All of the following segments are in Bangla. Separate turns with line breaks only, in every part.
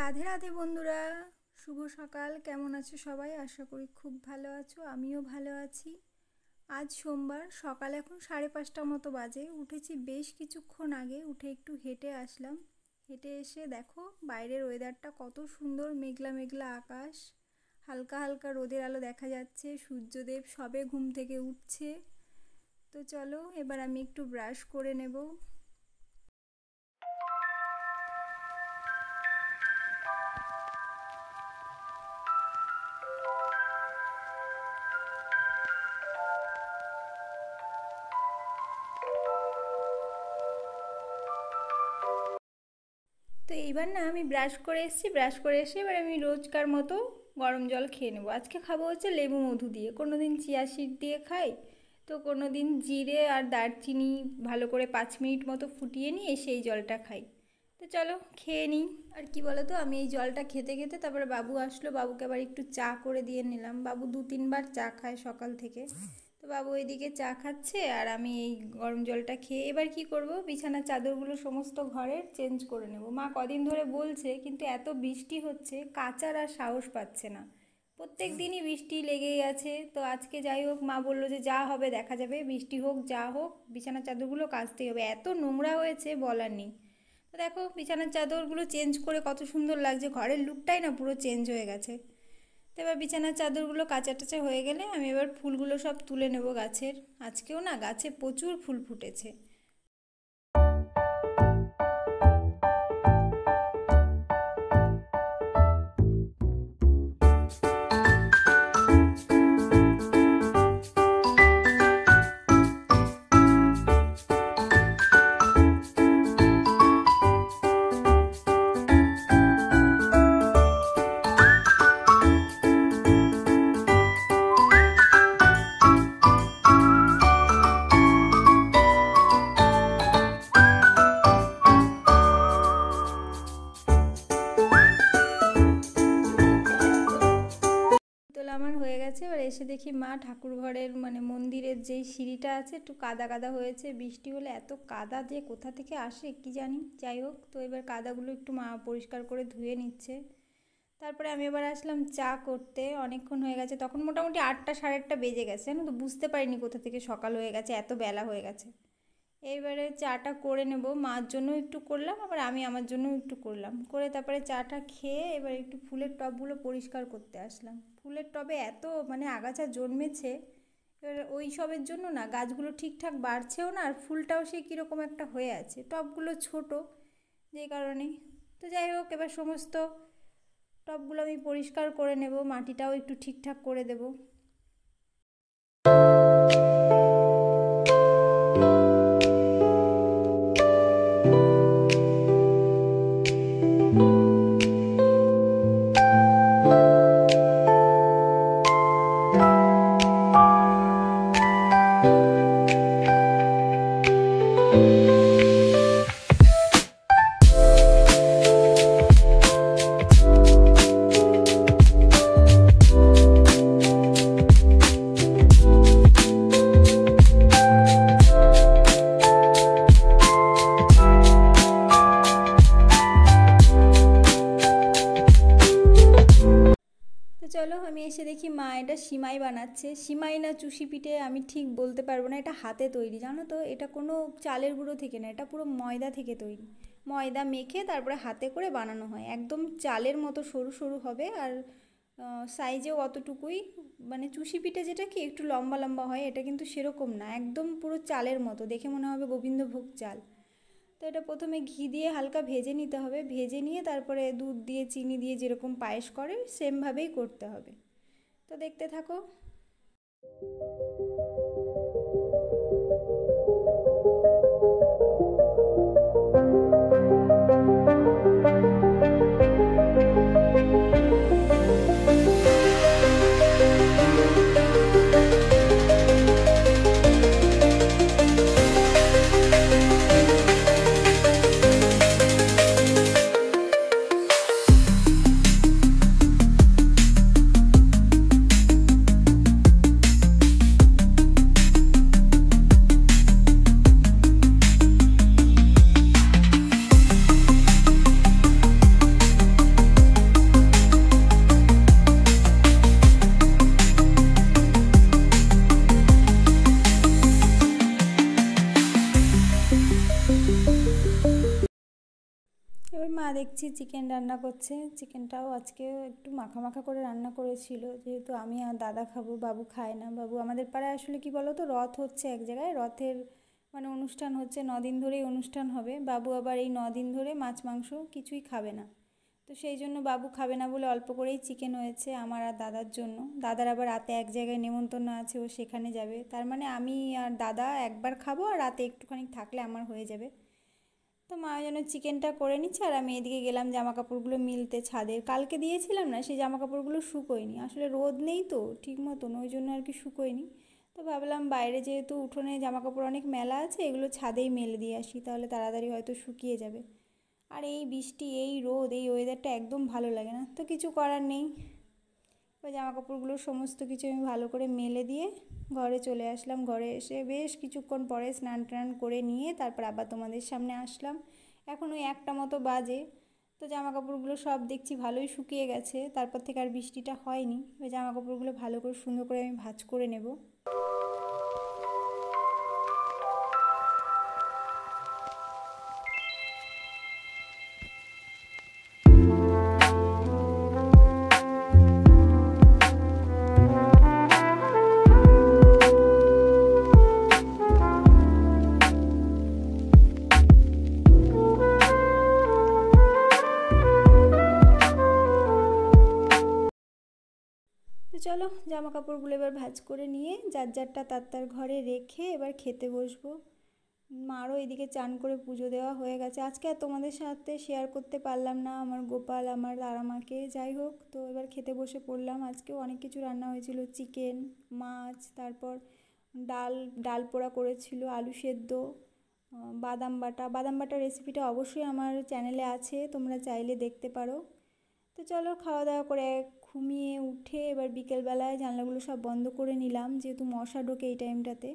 রাধে রাধে বন্ধুরা, শুভ সকাল। কেমন আছো সবাই? আশা করি খুব ভালো আছো, আমিও ভালো আছি। আজ সোমবার, সকাল এখন 5:30 মতো বাজে। উঠেছি বেশ কিছুক্ষণ আগে, উঠে একটু হেঁটে আসলাম। হেঁটে এসে দেখো বাইরের ওয়েদারটা কত সুন্দর, মেঘলা মেঘলা আকাশ, হালকা হালকা রোদের আলো দেখা যাচ্ছে, সূর্যদেব সবে ঘুম থেকে উঠছে। তো চলো এবার আমি একটু ব্রাশ করে নেব। তো এইবার না আমি ব্রাশ করে এসেছি, ব্রাশ করে এসে এবার আমি রোজকার মতো গরম জল খেয়ে নেবো। আজকে খাবো হচ্ছে লেবু মধু দিয়ে। কোনো দিন চিয়া সিড দিয়ে খাই, তো কোনো দিন জিরে আর দারচিনি ভালো করে 5 মিনিট মতো ফুটিয়ে নিয়ে সেই জলটা খাই। তো চলো খেয়ে নিই। আর কি বলো তো, আমি এই জলটা খেতে খেতে তারপরে বাবু আসলো, বাবুকে আবার একটু চা করে দিয়ে নিলাম। বাবু 2-3 বার চা খায় সকাল থেকে। তো বাবু ওইদিকে চা খাচ্ছে আর আমি এই গরম জলটা খেয়ে এবার কি করব, বিছানার চাদরগুলো সমস্ত ঘরের চেঞ্জ করে নেব। মা কদিন ধরে বলছে, কিন্তু এত বৃষ্টি হচ্ছে কাচার আর সাহস পাচ্ছে না। প্রত্যেক দিনই বৃষ্টি লেগেই আছে। তো আজকে যাই হোক, মা বললো যে যা হবে দেখা যাবে, বৃষ্টি হোক যা হোক বিছানার চাদরগুলো কাচতেই হবে, এত নোংরা হয়েছে বলার নেই। তো দেখো বিছানার চাদরগুলো চেঞ্জ করে কত সুন্দর লাগছে, ঘরের লুকটাই না পুরো চেঞ্জ হয়ে গেছে। তো এবার বিছানার চাদরগুলো কাচা টাচা হয়ে গেলে আমি এবার ফুলগুলো সব তুলে নেব গাছের। আজকেও না গাছে প্রচুর ফুল ফুটেছে। তোলা আমার হয়ে গেছে। এবার এসে দেখি মা ঠাকুর ঘরের মানে মন্দিরের যেই সিঁড়িটা আছে একটু কাদা কাদা হয়েছে, বৃষ্টি হলে এত কাদা যে কোথা থেকে আসে কি জানি। যাই হোক, তো এবার কাদাগুলো একটু মা পরিষ্কার করে ধুয়ে নিচ্ছে। তারপরে আমি এবার আসলাম চা করতে। অনেকক্ষণ হয়ে গেছে, তখন মোটামুটি 8টা 8:30 বেজে গেছে, জানো তো, বুঝতে পারিনি কোথা থেকে সকাল হয়ে গেছে, এত বেলা হয়ে গেছে। এইবারে চাটা করে নেব, মার জন্য একটু করলাম আবার আমি আমার জন্য একটু করলাম, করে তারপরে চাটা খেয়ে এবার একটু ফুলের টবগুলো পরিষ্কার করতে আসলাম। ফুলের টবে এত মানে আগাছা জন্মেছে, এবার ওই সবের জন্য না গাছগুলো ঠিকঠাক বাড়ছেও না, আর ফুলটাও সেই কীরকম একটা হয়ে আছে, টবগুলো ছোট যেই কারণে। তো যাই হোক, এবার সমস্ত টবগুলো আমি পরিষ্কার করে নেব, মাটিটাও একটু ঠিকঠাক করে দেব। চলো আমি এসে দেখি মা এটা সিমাই বানাচ্ছে। সিমাই না চুষি পিঠে আমি ঠিক বলতে পারবো না, এটা হাতে তৈরি, জানো তো, এটা কোনো চালের গুঁড়ো থেকে না, এটা পুরো ময়দা থেকে তৈরি। ময়দা মেখে তারপরে হাতে করে বানানো হয়, একদম চালের মতো সরু সরু হবে, আর সাইজেও অতটুকুই। মানে চুষি পিঠে যেটা কি একটু লম্বা লম্বা হয়, এটা কিন্তু সেরকম না, একদম পুরো চালের মতো, দেখে মনে হবে গোবিন্দভোগ চাল। তো এটা প্রথমে ঘি দিয়ে হালকা ভেজে নিতে হবে, ভেজে নিয়ে তারপরে দুধ দিয়ে চিনি দিয়ে যেরকম পায়েস করে সেমভাবেই করতে হবে। তো দেখতে থাকো। দেখছি চিকেন রান্না করছে। চিকেনটাও আজকে একটু মাখা মাখা করে রান্না করেছিল, যেহেতু আমি আর দাদা খাবো, বাবু খায় না। বাবু আমাদের পাড়ায় আসলে কি বলো তো, রথ হচ্ছে এক জায়গায়, রথের মানে অনুষ্ঠান হচ্ছে, 9 দিন ধরেই অনুষ্ঠান হবে। বাবু আবার এই 9 দিন ধরে মাছ মাংস কিছুই খাবে না। তো সেই জন্য বাবু খাবে না বলে অল্প করেই চিকেন হয়েছে আমার আর দাদার জন্য। দাদার আবার রাতে এক জায়গায় নেমন্তন্ন আছে, ও সেখানে যাবে। তার মানে আমি আর দাদা একবার খাবো, আর রাতে একটুখানি থাকলে আমার হয়ে যাবে। তো মা যেন চিকেনটা করে নিচ্ছে, আর আমি এদিকে গেলাম জামা কাপড়গুলো মিলতে ছাদে। কালকে দিয়েছিলাম না, সেই জামা কাপড়গুলো শুকোয়নি, আসলে রোদ নেই তো ঠিক মতন, ওই জন্য আর কি শুকোয়নি। তো ভাবলাম বাইরে যেহেতু উঠোনে জামা কাপড় অনেক মেলা আছে, এগুলো ছাদেই মেলে দিয়ে আসি, তাহলে তাড়াতাড়ি হয়তো শুকিয়ে যাবে। আর এই বৃষ্টি, এই রোদ, এই ওয়েদারটা একদম ভালো লাগে না, তো কিছু করার নেই। ওই জামা কাপড়গুলো সমস্ত কিছু আমি ভালো করে মেলে দিয়ে ঘরে চলে আসলাম। ঘরে এসে বেশ কিছুক্ষণ পরে স্নান টান করে নিয়ে তারপর আবার তোমাদের সামনে আসলাম। এখন ওই 1টা মতো বাজে। তো জামা কাপড়গুলো সব দেখছি ভালোই শুকিয়ে গেছে, তারপর থেকে আর বৃষ্টিটা হয়নি। ওই জামা কাপড়গুলো ভালো করে সুন্দর করে আমি ভাঁজ করে নেব। তো চলো জামা কাপড়গুলো এবার ভাঁজ করে নিয়ে যার যারটা তার তার ঘরে রেখে এবার খেতে বসবো। মারও এদিকে চান করে পুজো দেওয়া হয়ে গেছে। আজকে আর তোমাদের সাথে শেয়ার করতে পারলাম না আমার গোপাল, আমার দাঁড়ামাকে। যাই হোক, তো এবার খেতে বসে পড়লাম। আজকেও অনেক কিছু রান্না হয়েছিল, চিকেন, মাছ, তারপর ডাল, ডাল পোড়া করেছিল, আলু সেদ্ধ, বাদাম বাটা রেসিপিটা অবশ্যই আমার চ্যানেলে আছে, তোমরা চাইলে দেখতে পারো। তো চলো খাওয়া দাওয়া করে ঘুমিয়ে উঠে এবার বিকেলবেলায় জানলাগুলো সব বন্ধ করে নিলাম, যেহেতু মশা ঢোকে এই টাইমটাতে।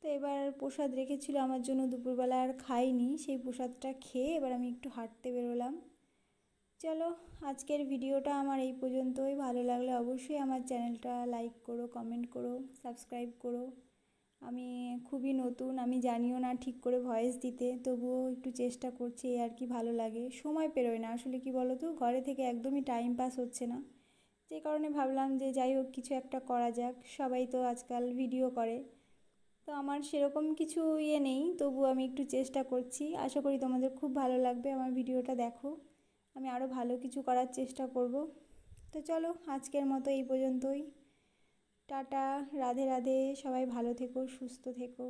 তো এবার প্রসাদ রেখেছিল আমার জন্য, দুপুরবেলা আর খাইনি, সেই প্রসাদটা খেয়ে এবার আমি একটু হাঁটতে বেরোলাম। চলো আজকের ভিডিওটা আমার এই পর্যন্তই। ভালো লাগলে অবশ্যই আমার চ্যানেলটা লাইক করো, কমেন্ট করো, সাবস্ক্রাইব করো। আমি খুবই নতুন, আমি জানিও না ঠিক করে ভয়েস দিতে, তবুও একটু চেষ্টা করছি, এই আর কি। ভালো লাগে, সময় পেরোয় না আসলে, কি বলো তো, ঘরে থেকে একদমই টাইম পাস হচ্ছে না, যে কারণে ভাবলাম যে যাই হোক কিছু একটা করা যাক। সবাই তো আজকাল ভিডিও করে, তো আমার সেরকম কিছু নেই, তবু আমি একটু চেষ্টা করছি। আশা করি তোমাদের খুব ভালো লাগবে আমার ভিডিওটা দেখো, আমি আরও ভালো কিছু করার চেষ্টা করব। তো চলো আজকের মতো এই পর্যন্তই। টাটা, রাধে রাধে, সবাই ভালো থেকো, সুস্থ থেকো।